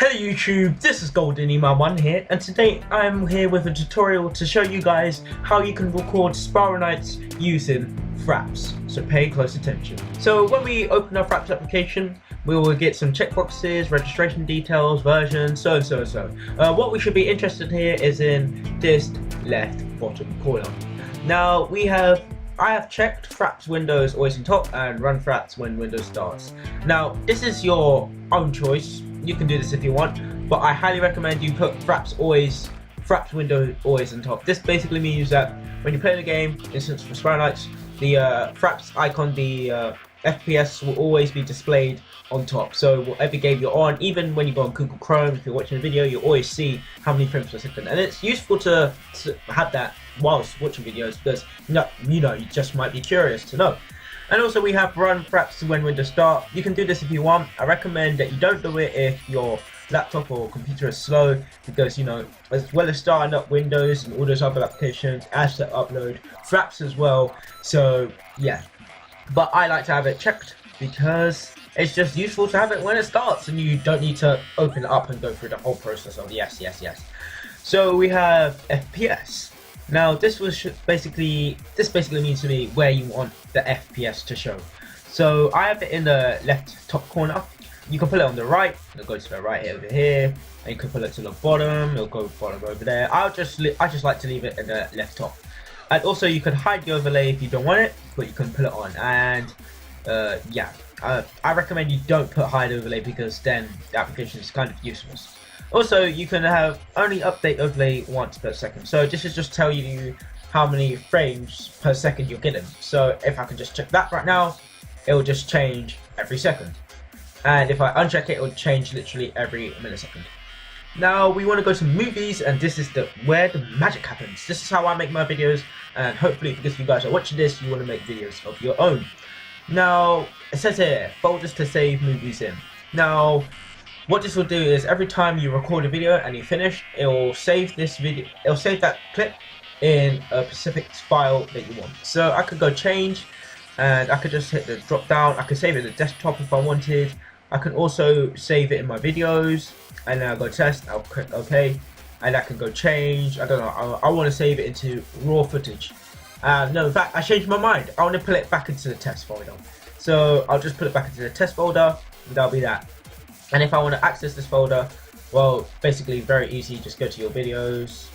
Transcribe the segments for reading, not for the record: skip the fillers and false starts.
Hello YouTube, this is Golden Email 1 here, and today I'm here with a tutorial to show you guys how you can record Spiral Nights using FRAPS, so pay close attention. So when we open our FRAPS application, we will get some checkboxes, registration details, versions, so. What we should be interested here is in this left bottom corner. Now I have checked FRAPS Windows always on top and run FRAPS when Windows starts. Now this is your own choice. You can do this if you want, but I highly recommend you put FRAPS Windows always on top. This basically means that when you play the game, for instance for Spiral Nights, the FRAPS icon, the FPS will always be displayed on top. So whatever game you're on, even when you go on Google Chrome, if you're watching a video, you always see how many frames per second. And it's useful to have that whilst watching videos because you just might be curious to know. And also we have run FRAPS when Windows start. You can do this if you want. I recommend that you don't do it if your laptop or computer is slow, because as well as starting up Windows and all those other applications, as to upload FRAPS as well. So yeah, but I like to have it checked because it's just useful to have it when it starts and you don't need to open it up and go through the whole process of yes. So we have FPS. Now this basically means to me where you want the FPS to show. So I have it in the left top corner. You can put it on the right, it'll go to the right over here, and you can put it to the bottom, it'll go bottom over there. I just like to leave it in the left top. And also you can hide the overlay if you don't want it, but you can put it on. And I recommend you don't put hide overlay because then the application is kind of useless. Also, you can have only update overlay once per second. So this is just tell you how many frames per second you're getting. So if I can just check that right now, it will just change every second. And if I uncheck it, it will change literally every millisecond. Now we want to go to movies, and this is where the magic happens. This is how I make my videos, and hopefully because you guys are watching this, you want to make videos of your own. Now it says here, folders to save movies in. Now what this will do is every time you record a video and you finish, it will save this video. It'll save that clip in a specific file that you want. So I could go change, and I could just hit the drop down. I could save it to the desktop if I wanted. I can also save it in my videos, and then I'll go test. I'll click OK, and I can go change. I don't know. I want to save it into raw footage. No, in fact, I changed my mind. I want to put it back into the test folder. So I'll just put it back into the test folder, and that'll be that. And if I want to access this folder, well, basically very easy. Just go to your videos,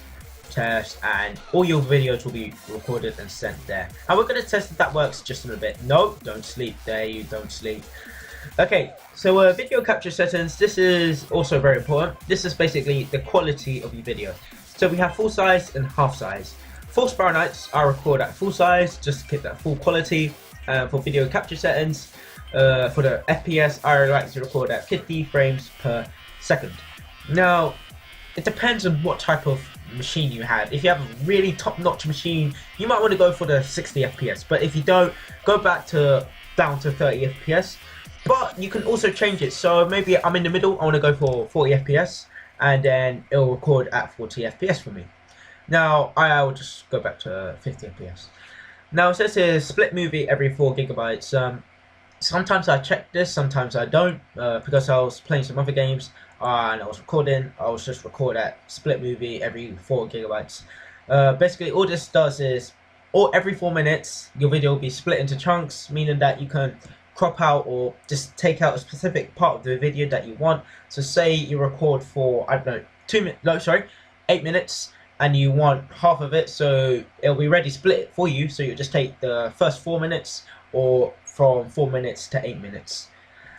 test, and all your videos will be recorded and sent there. And we're going to test if that works just in a bit. No, don't sleep there, you don't sleep. Okay, so video capture settings, this is also very important. This is basically the quality of your video. So we have full size and half size. For Spiral Nights, I record at full size, just to keep that full quality. For video capture settings, for the FPS, I like to record at 50 frames per second. Now, it depends on what type of machine you have. If you have a really top-notch machine, you might want to go for the 60 FPS. But if you don't, go back to down to 30 FPS. But you can also change it. So maybe I'm in the middle, I want to go for 40 FPS, and then it will record at 40 FPS for me. Now, I will just go back to 50 FPS. Now, it says here, split movie every 4 GB. Sometimes I check this, sometimes I don't, because I was playing some other games and I was recording. I was just record at split movie every 4 GB. Basically, all this does is, every 4 minutes, your video will be split into chunks, meaning that you can crop out or just take out a specific part of the video that you want. So say you record for, I don't know, 8 minutes, and you want half of it, so it'll be ready split for you. So you just take the first 4 minutes, or from 4 minutes to 8 minutes.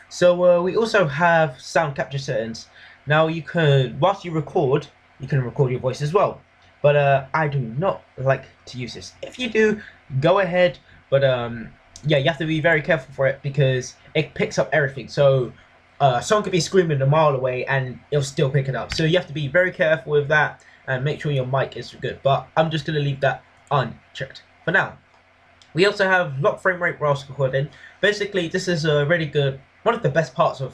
So we also have sound capture settings. Now you can, whilst you record, you can record your voice as well. But I do not like to use this. If you do, go ahead. But yeah, you have to be very careful for it because it picks up everything. So someone could be screaming a mile away and it'll still pick it up. So you have to be very careful with that and make sure your mic is good. But I'm just going to leave that unchecked for now. We also have lock frame rate whilst recording. Basically, this is a really good, one of the best parts of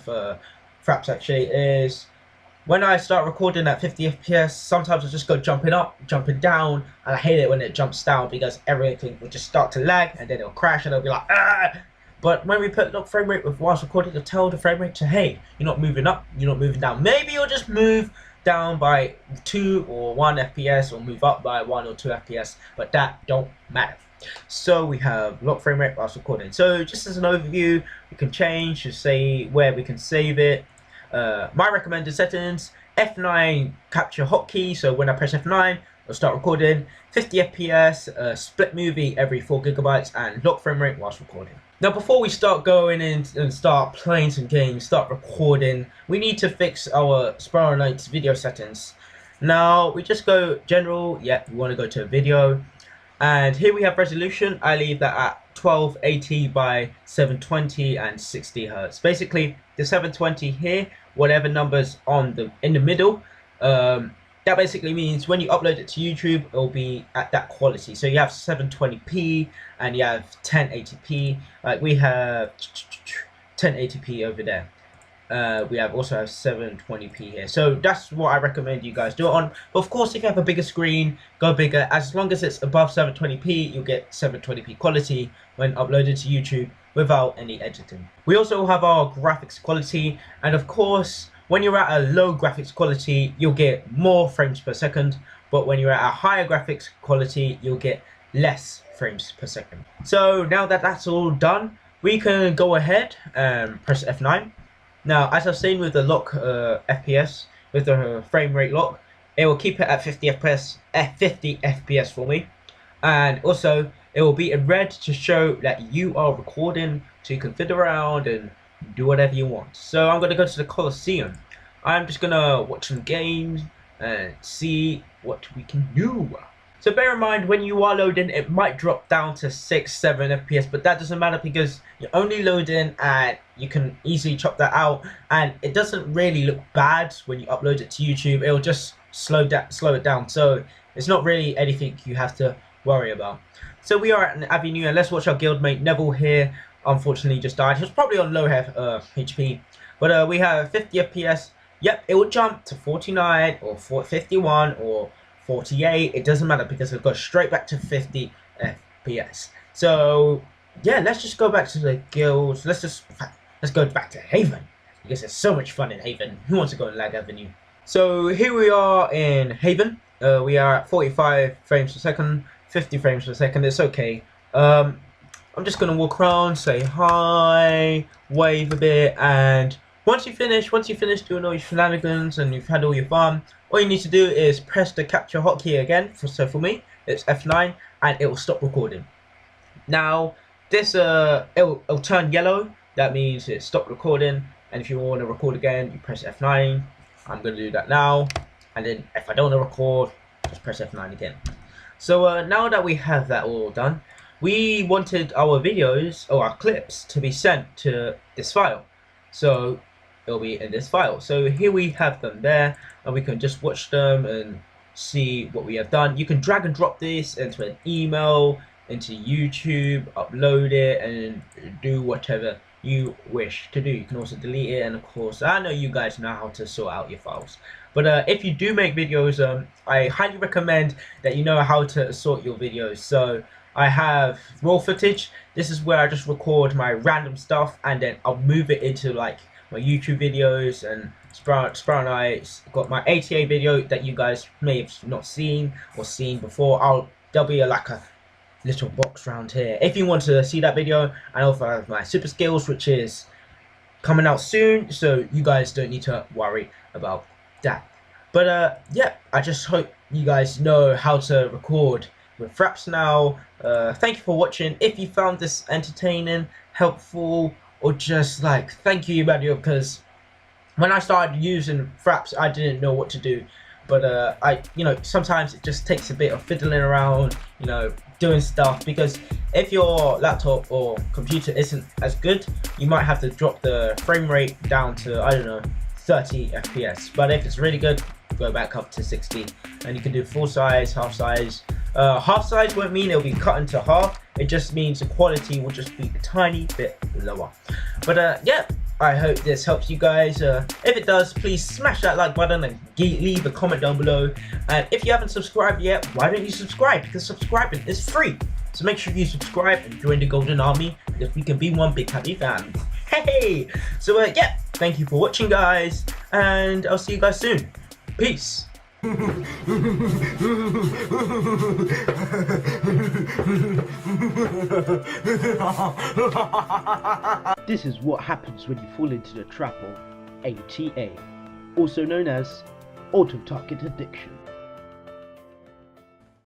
FRAPS actually is when I start recording at 50 FPS, sometimes I just go jumping up, jumping down, and I hate it when it jumps down because everything will just start to lag and then it'll crash and it'll be like, ah! But when we put lock frame rate with whilst recording, to tell the frame rate to, hey, you're not moving up, you're not moving down. Maybe you'll just move down by 2 or 1 FPS or move up by 1 or 2 FPS, but that don't matter. So we have lock frame rate whilst recording. So just as an overview, we can change to say where we can save it. My recommended settings, F9 capture hotkey, so when I press F9 it'll start recording, 50 FPS, split movie every 4 GB, and lock frame rate whilst recording. Now before we start going in and start playing some games, start recording, we need to fix our Spiral Knights video settings. Now we just go general, yeah, we want to go to video, and here we have resolution. I leave that at 1280 by 720 and 60 Hertz. Basically the 720 here, whatever numbers on in the middle, that basically means when you upload it to YouTube, it'll be at that quality. So you have 720p and you have 1080p. Like we have 1080p over there. We also have 720p here. So that's what I recommend you guys do it on. But of course, if you have a bigger screen, go bigger. As long as it's above 720p, you'll get 720p quality when uploaded to YouTube without any editing. We also have our graphics quality, and of course, when you're at a low graphics quality, you'll get more frames per second, but when you're at a higher graphics quality, you'll get less frames per second. So now that that's all done, we can go ahead and press F9. Now, as I've seen with the lock FPS, with the frame rate lock, it will keep it at 50 FPS for me, and also it will be in red to show that you are recording, so you can fiddle around and do whatever you want. So I'm going to go to the Coliseum. I'm just going to watch some games and see what we can do. So bear in mind, when you are loading, it might drop down to 6-7 FPS, but that doesn't matter because you're only loading and you can easily chop that out, and it doesn't really look bad when you upload it to YouTube. It'll just slow it down, so it's not really anything you have to worry about. So we are at an avenue, and let's watch our guildmate Neville here. Unfortunately just died. He was probably on low HP, but we have 50 FPS. Yep, it will jump to 49 or 51 or 48. It doesn't matter because it goes straight back to 50 FPS. So yeah, let's just go back to the guilds. Let's go back to Haven because there's so much fun in Haven. Who wants to go to Lag Avenue? So here we are in Haven. We are at 45 frames per second, 50 frames per second. It's okay. I'm just gonna walk around, say hi, wave a bit, and once you finish doing all your shenanigans and you've had all your fun, all you need to do is press the capture hotkey again. So for me, it's F9, and it will stop recording. Now this it'll turn yellow. That means it stopped recording. And if you want to record again, you press F9. I'm gonna do that now. And then if I don't want to record, just press F9 again. So now that we have that all done, we wanted our videos or our clips to be sent to this file, so it'll be in this file. So here we have them there, and we can just watch them and see what we have done. You can drag and drop this into an email, into YouTube, upload it, and do whatever you wish to do. You can also delete it, and of course I know you guys know how to sort out your files, but if you do make videos, I highly recommend that you know how to sort your videos. So I have raw footage. This is where I just record my random stuff, and then I'll move it into like my YouTube videos and Spiral Knights. Got my ATA video that you guys may have not seen or seen before. There'll be like a little box around here if you want to see that video. And also I have my super skills, which is coming out soon, so you guys don't need to worry about that. But yeah, I just hope you guys know how to record with FRAPS now. Thank you for watching. If you found this entertaining, helpful, or just like, thank you Emmanuel, because when I started using FRAPS I didn't know what to do, but sometimes it just takes a bit of fiddling around, doing stuff, because if your laptop or computer isn't as good, you might have to drop the frame rate down to, I don't know, 30 FPS. But if it's really good, go back up to 60, and you can do full size, half size. Half size won't mean it'll be cut into half, it just means the quality will just be a tiny bit lower. But yeah, I hope this helps you guys. If it does, please smash that like button and leave a comment down below. And if you haven't subscribed yet, why don't you subscribe? Because subscribing is free. So make sure you subscribe and join the Golden Army, because we can be one big happy family. Hey! So yeah, thank you for watching, guys, and I'll see you guys soon. Peace. This is what happens when you fall into the trap of ATA, also known as auto-target addiction.